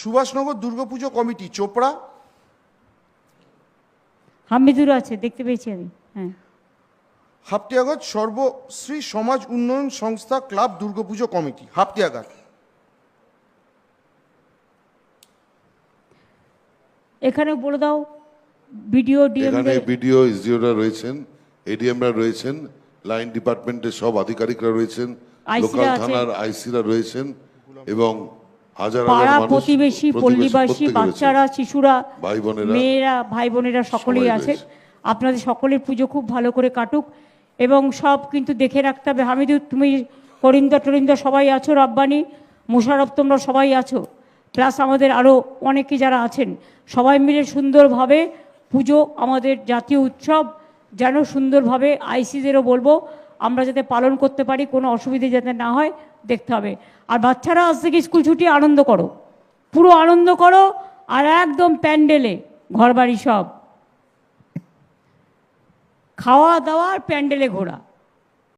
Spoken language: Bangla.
সুভাষনগর দুর্গাপুজো কমিটি চোপড়া। হামিদুর আছে, দেখতে পেয়েছি আমি। হ্যাঁ। হাপটিয়াঘাট সর্বশ্রী সমাজ উন্নয়ন সংস্থা ক্লাব দুর্গাপুজো কমিটি হাপটিয়াঘাট। এখানে বলে দাও বিডিও ডিএম। এখানে বিডিও এসডিওরা রয়েছেন, এডিএমরা রয়েছেন, লাইন ডিপার্টমেন্টের সব আধিকারিকরা রয়েছেন, লোকাল থানার আইসিরা রয়েছেন এবং হাজার পাড়া হাজার মানুষ, প্রতিবেশী, পল্লীবাসী, বাচ্চারা, শিশুরা, ভাই বোনেরা, মেয়েরা, ভাই বোনেরা সকলেই আছে। আপনাদের সকলের পুজো খুব ভালো করে কাটুক এবং সব কিন্তু দেখে রাখতে হবে। হামিদুর, তুমি, করিন্দা টরিন্দা সবাই আছো, রব্বানি, মুশারফ, তোমরা সবাই আছো, প্লাস আমাদের আরও অনেকে যারা আছেন, সবাই মিলে সুন্দরভাবে পুজো, আমাদের জাতীয় উৎসব যেন সুন্দরভাবে আইসিদেরও বলবো আমরা যাতে পালন করতে পারি, কোনো অসুবিধে যাতে না হয় দেখতে হবে। আর বাচ্চারা আজ থেকে স্কুল ছুটি, আনন্দ করো, পুরো আনন্দ করো, আর একদম প্যান্ডেলে ঘরবাড়ি সব খাওয়া দাওয়া আর প্যান্ডেলে ঘোরা।